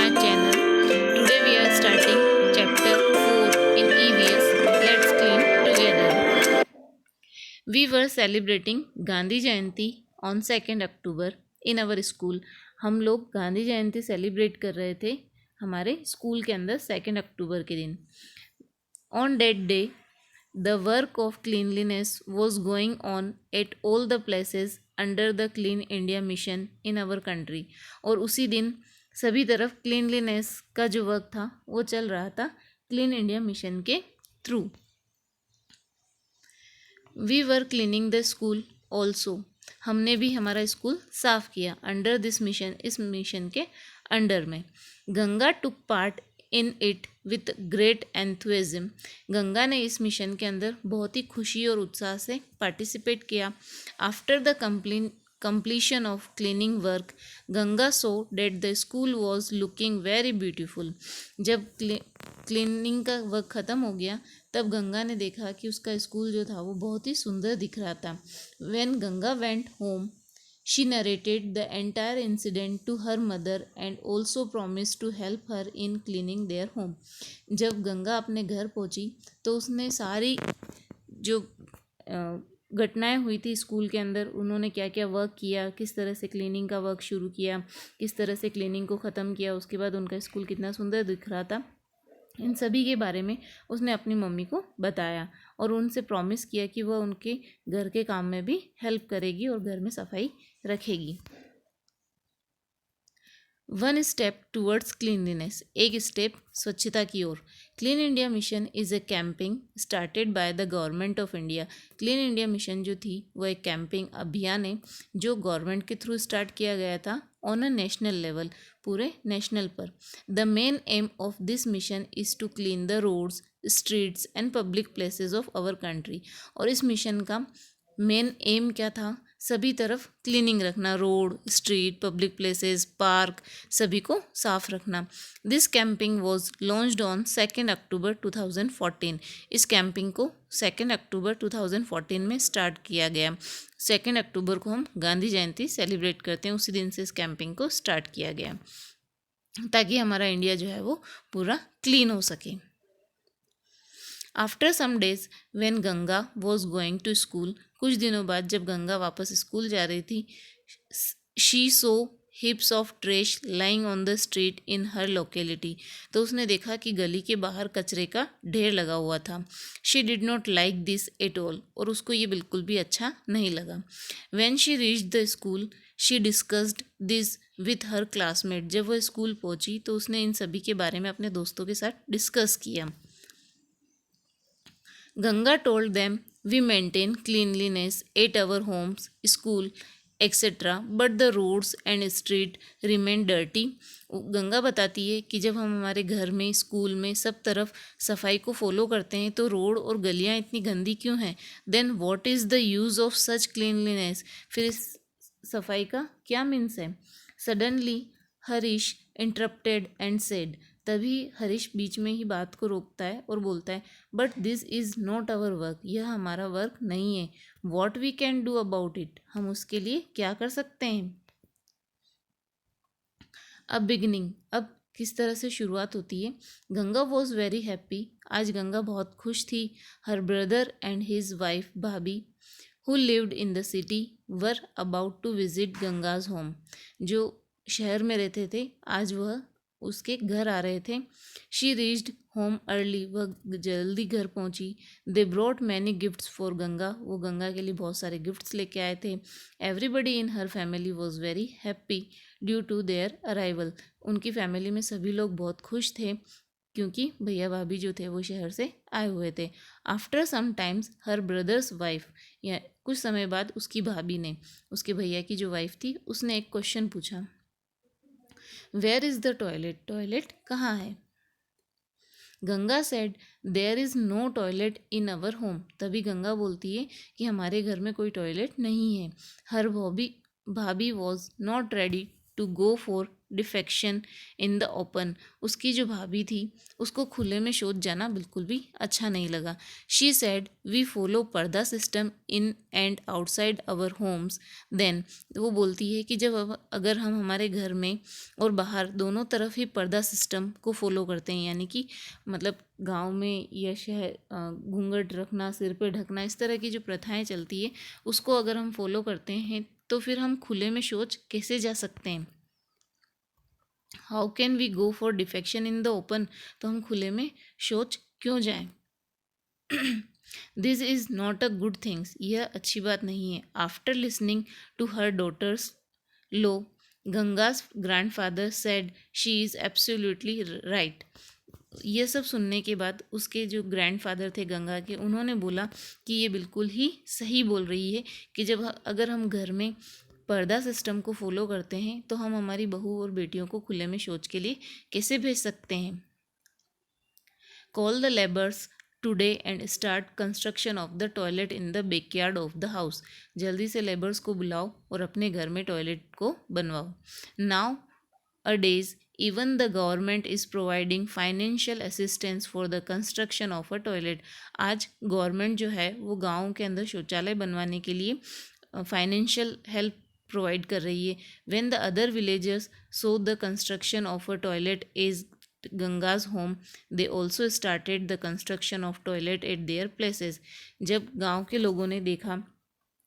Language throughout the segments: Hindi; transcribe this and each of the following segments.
my channel. Today we are starting chapter 4 in EVS. Let's clean together. We were celebrating Gandhi Jayanti on 2nd October in our school. हम लोग गांधी जयंती सेलिब्रेट कर रहे थे हमारे स्कूल के अंदर 2nd अक्टूबर के दिन. On that day, the work of cleanliness was going on at all the places under the Clean India Mission in our country. और उसी दिन सभी तरफ क्लीनलीनेस का जो वर्क था वो चल रहा था क्लीन इंडिया मिशन के through. We were cleaning the school also. हमने भी हमारा स्कूल साफ किया अंडर दिस मिशन, इस मिशन के अंडर में. Ganga took part in it with great enthusiasm. Ganga ने इस मिशन के अंदर बहुत ही खुशी और उत्साह से पार्टिसिपेट किया. After the completion of cleaning work, Ganga saw that the school was looking very beautiful. जब क्लीनिंग का वर्क ख़त्म हो गया तब गंगा ने देखा कि उसका स्कूल जो था वो बहुत ही सुंदर दिख रहा था. When Ganga went home, she narrated the entire incident to her mother and also promised to help her in cleaning their home. जब गंगा अपने घर पहुंची तो उसने सारी जो घटनाएं हुई थी स्कूल के अंदर, उन्होंने क्या क्या वर्क किया, किस तरह से क्लीनिंग का वर्क शुरू किया, किस तरह से क्लीनिंग को ख़त्म किया, उसके बाद उनका स्कूल कितना सुंदर दिख रहा था, इन सभी के बारे में उसने अपनी मम्मी को बताया और उनसे प्रॉमिस किया कि वह उनके घर के काम में भी हेल्प करेगी और घर में सफाई रखेगी. 1 स्टेप टूवर्ड्स क्लीनलीनेस. एक स्टेप स्वच्छता की ओर. Clean India mission is a campaign started by the government of India. Clean India mission जो थी वो एक कैंपिंग अभियान है जो गवर्नमेंट के थ्रू स्टार्ट किया गया था ऑन अ नेशनल लेवल, पूरे नेशनल पर. The main aim of this mission is to clean the roads, streets and public places of our country. और इस मिशन का मेन एम क्या था? सभी तरफ क्लीनिंग रखना, road, street, public places, park, सभी को साफ रखना. This camping was launched on 2nd अक्टूबर 2014. इस कैंपिंग को 2nd अक्टूबर 2014 में स्टार्ट किया गया. 2nd अक्टूबर को हम गांधी जयंती सेलिब्रेट करते हैं, उसी दिन से इस कैंपिंग को स्टार्ट किया गया ताकि हमारा इंडिया जो है वो पूरा क्लीन हो सके. After some days when Ganga was going to school. कुछ दिनों बाद जब गंगा वापस स्कूल जा रही थी, she so हिप्स of trash lying on the street in her locality. तो उसने देखा कि गली के बाहर कचरे का ढेर लगा हुआ था. She did not like this at all. और उसको ये बिल्कुल भी अच्छा नहीं लगा. When she reached the school she discussed this with her classmate. जब वह स्कूल पहुंची तो उसने इन सभी के बारे में अपने दोस्तों के साथ डिस्कस किया. Ganga told them, we maintain cleanliness at our homes, school, etc. but the roads and street remain dirty. Ganga बताती है कि जब हम हमारे घर में, स्कूल में सब तरफ सफाई को फॉलो करते हैं तो रोड और गलियां इतनी गंदी क्यों हैं? Then what is the use of such cleanliness. फिर इस सफाई का क्या मीन्स है? Suddenly Harish interrupted and said. तभी हरीश बीच में ही बात को रोकता है और बोलता है, but this is not our work. यह हमारा वर्क नहीं है. What we can do about it. हम उसके लिए क्या कर सकते हैं? अब बिगिनिंग. अब किस तरह से शुरुआत होती है? Ganga was very happy. आज गंगा बहुत खुश थी. Her brother and his wife भाभी who lived in the city were about to visit Ganga's home. जो शहर में रहते थे आज वह उसके घर आ रहे थे. She reached home early. वह जल्दी घर पहुंची. They brought many gifts for Ganga. वो गंगा के लिए बहुत सारे गिफ्ट्स लेके आए थे. Everybody in her family was very happy due to their arrival. उनकी फैमिली में सभी लोग बहुत खुश थे क्योंकि भैया भाभी जो थे वो शहर से आए हुए थे. आफ्टर सम टाइम्स हर ब्रदर्स वाइफ. या कुछ समय बाद उसकी भाभी ने, उसके भैया की जो वाइफ थी, उसने एक क्वेश्चन पूछा, where is the toilet. Toilet कहाँ है? Ganga said, there is no toilet in our home. तभी गंगा बोलती है कि हमारे घर में कोई टॉयलेट नहीं है. Her bhabhi was not ready to go for defecation in the open. उसकी जो भाभी थी उसको खुले में शौच जाना बिल्कुल भी अच्छा नहीं लगा। She said we follow purdah system in and outside our homes then. वो बोलती है कि अगर हम हमारे घर में और बाहर दोनों तरफ ही पर्दा सिस्टम को फॉलो करते हैं, यानी कि मतलब गांव में या शहर घूंघट रखना, सिर पे ढकना, इस तरह की जो प्रथाएं चलती है उसको अगर हम फॉलो करते हैं तो फिर हम खुले में शौच कैसे जा सकते हैं। How can we go for defecation in the open, तो हम खुले में शौच क्यों जाएं। This is not a good things, यह अच्छी बात नहीं है। After listening to her daughters लो Ganga's grandfather said she is absolutely right. ये सब सुनने के बाद उसके जो ग्रैंडफादर थे गंगा के, उन्होंने बोला कि ये बिल्कुल ही सही बोल रही है कि अगर हम घर में पर्दा सिस्टम को फॉलो करते हैं तो हम हमारी बहू और बेटियों को खुले में शौच के लिए कैसे भेज सकते हैं। Call the labours today and start construction of the toilet in the backyard of the house. जल्दी से लेबर्स को बुलाओ और अपने घर में टॉयलेट को बनवाओ। Now a days even the government is providing financial assistance for the construction of a toilet। आज गवर्नमेंट जो है वो गाँव के अंदर शौचालय बनवाने के लिए फाइनेंशियल हेल्प प्रोवाइड कर रही है। when the other villagers saw the construction of a toilet is Ganga's home they also started the construction of toilet at their places. जब गांव के लोगों ने देखा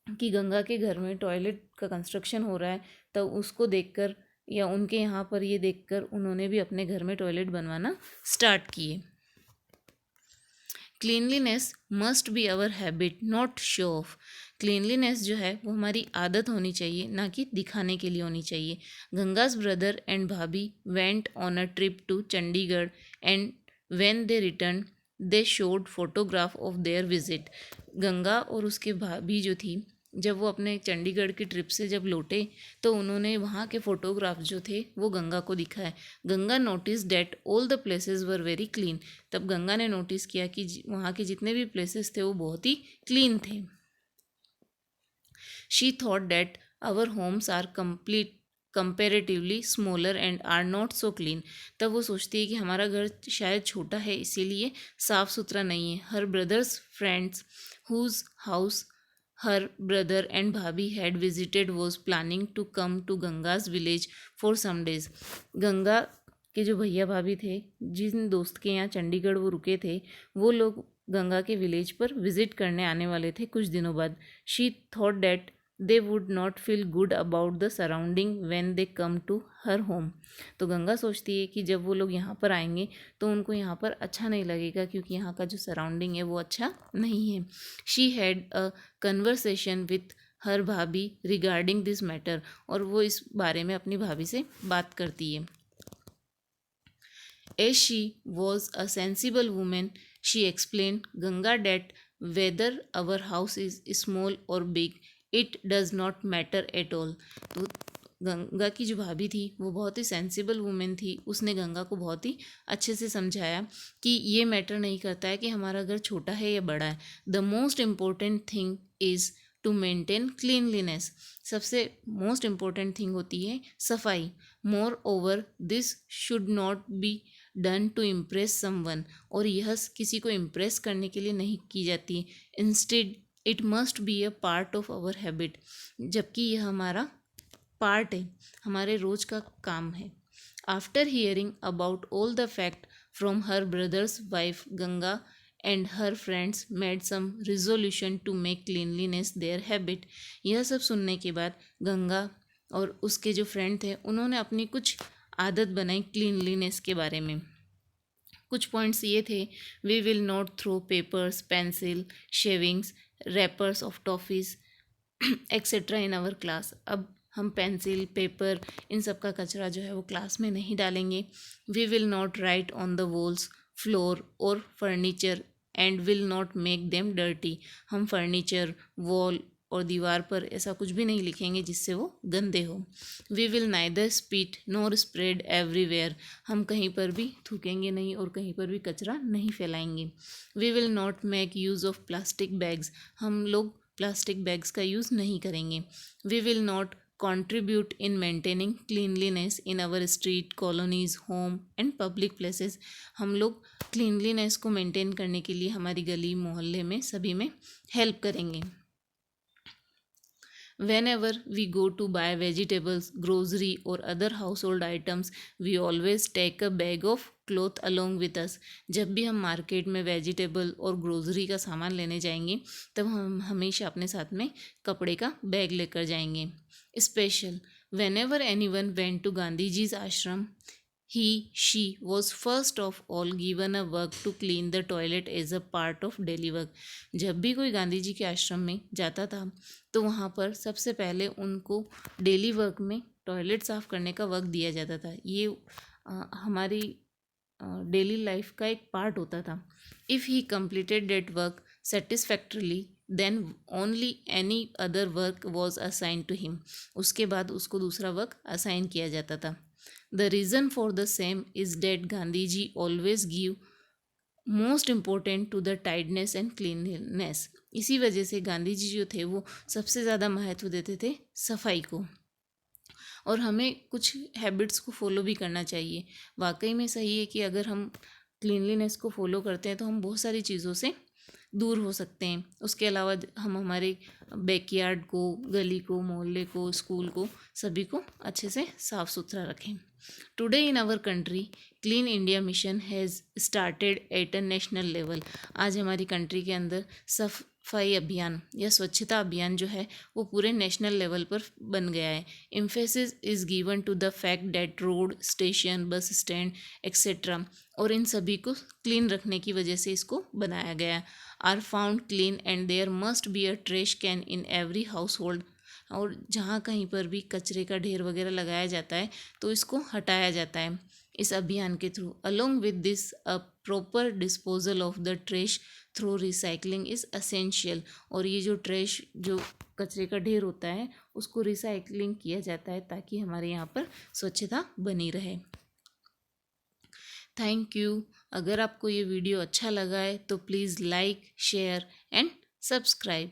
कि गंगा के घर में टॉयलेट का कंस्ट्रक्शन हो रहा है तब उसको देखकर या उनके यहाँ पर ये देखकर उन्होंने भी अपने घर में टॉयलेट बनवाना स्टार्ट किए। Cleanliness must be our habit not show off. Cleanliness जो है वो हमारी आदत होनी चाहिए, ना कि दिखाने के लिए होनी चाहिए। Ganga's brother and bhabhi went on a trip to Chandigarh and when they return they showed photograph of their visit. Ganga और उसके भाभी जो थी जब वो अपने चंडीगढ़ की ट्रिप से जब लौटे तो उन्होंने वहाँ के फ़ोटोग्राफ जो थे वो गंगा को दिखाए। Ganga notice that all the places were very clean. तब गंगा ने नोटिस किया कि वहाँ के जितने भी प्लेसेस थे वो बहुत ही क्लीन थे। She thought that our homes are comparatively smaller and are not so clean. तब वो सोचती है कि हमारा घर शायद छोटा है इसीलिए साफ़ सुथरा नहीं है। Her brothers friends whose house her brother and bhabhi had visited was planning to come to Ganga's village for some days। Ganga के जो भैया भाभी थे जिन दोस्त के यहाँ चंडीगढ़ वो रुके थे वो लोग गंगा के विलेज पर विजिट करने आने वाले थे कुछ दिनों बाद। She thought that they would not feel good about the surrounding when they come to her home. तो गंगा सोचती है कि जब वो लोग यहाँ पर आएंगे तो उनको यहाँ पर अच्छा नहीं लगेगा क्योंकि यहाँ का जो सराउंडिंग है वो अच्छा नहीं है। She had a conversation with her भाभी रिगार्डिंग दिस मैटर, और वो इस बारे में अपनी भाभी से बात करती है। As she was a sensible woman, she explained Ganga that whether our house is small or big, it does not matter at all। तो गंगा की जो भाभी थी वो बहुत ही सेंसिबल वुमेन थी। उसने गंगा को बहुत ही अच्छे से समझाया कि ये मैटर नहीं करता है कि हमारा घर छोटा है या बड़ा है। The most important thing is to maintain cleanliness. सबसे मोस्ट इम्पोर्टेंट थिंग होती है सफाई। Moreover this should not be done to impress someone, और यह किसी को इम्प्रेस करने के लिए नहीं की जाती। Instead it must be a part of our habit, जबकि यह हमारा पार्ट है, हमारे रोज का काम है। After hearing about all the fact from her brother's wife Ganga and her friends made some resolution to make cleanliness their habit. यह सब सुनने के बाद गंगा और उसके जो फ्रेंड थे उन्होंने अपनी कुछ आदत बनाई क्लीनलीनेस के बारे में। कुछ पॉइंट्स ये थे, we will not throw papers pencil shavings wrappers of toffees etcetera in our class. अब हम पेंसिल पेपर इन सब का कचरा जो है वो क्लास में नहीं डालेंगे। We will not write on the walls floor और furniture and will not make them dirty. हम फर्नीचर वॉल और दीवार पर ऐसा कुछ भी नहीं लिखेंगे जिससे वो गंदे हो। We will neither spit nor spread everywhere. हम कहीं पर भी थूकेंगे नहीं और कहीं पर भी कचरा नहीं फैलाएंगे। We will not make use of plastic bags. हम लोग प्लास्टिक बैग्स का यूज़ नहीं करेंगे। We will not contribute in maintaining cleanliness in our street, colonies, home and public places. हम लोग cleanliness को maintain करने के लिए हमारी गली मोहल्ले में सभी में help करेंगे. Whenever we go to buy vegetables, grocery or other household items, we always take a bag of cloth along with us. जब भी हम मार्केट में वेजिटेबल और ग्रोसरी का सामान लेने जाएंगे तब हम हमेशा अपने साथ में कपड़े का बैग लेकर जाएंगे. Special whenever anyone went to Gandhi ji's ashram, she was first of all given a work to clean the toilet as a part of daily work. जब भी कोई गांधी जी के आश्रम में जाता था तो वहाँ पर सबसे पहले उनको डेली वर्क में टॉयलेट साफ़ करने का वर्क दिया जाता था. ये हमारी डेली लाइफ का एक पार्ट होता था. If he completed that work satisfactorily then only any other work was assigned to him. उसके बाद उसको दूसरा वर्क असाइन किया जाता था. The reason for the same is that Gandhiji always give most important to the tidiness and cleanliness. इसी वजह से गांधी जी जो थे वो सबसे ज़्यादा महत्व देते थे सफाई को. और हमें कुछ हैबिट्स को फॉलो भी करना चाहिए. वाकई में सही है कि अगर हम क्लीनलीनेस को फॉलो करते हैं तो हम बहुत सारी चीज़ों से दूर हो सकते हैं. उसके अलावा हम हमारे बैकयार्ड को, गली को, मोहल्ले को, स्कूल को सभी को अच्छे से साफ़ सुथरा रखें. Today in our country clean India mission has started at a national level. आज हमारी कंट्री के अंदर सफाई अभियान या स्वच्छता अभियान जो है वो पूरे नेशनल लेवल पर बन गया है. Emphasis is given to the fact that road, station, bus stand etcetera और इन सभी को क्लीन रखने की वजह से इसको बनाया गया. Are found clean and there must be a trash can in every household. और जहाँ कहीं पर भी कचरे का ढेर वगैरह लगाया जाता है तो इसको हटाया जाता है इस अभियान के through. Along with this a proper disposal of the trash through recycling is essential. और ये जो ट्रैश, जो कचरे का ढेर होता है उसको रिसाइकलिंग किया जाता है ताकि हमारे यहाँ पर स्वच्छता बनी रहे. Thank you. अगर आपको ये वीडियो अच्छा लगा है तो please like, share and subscribe.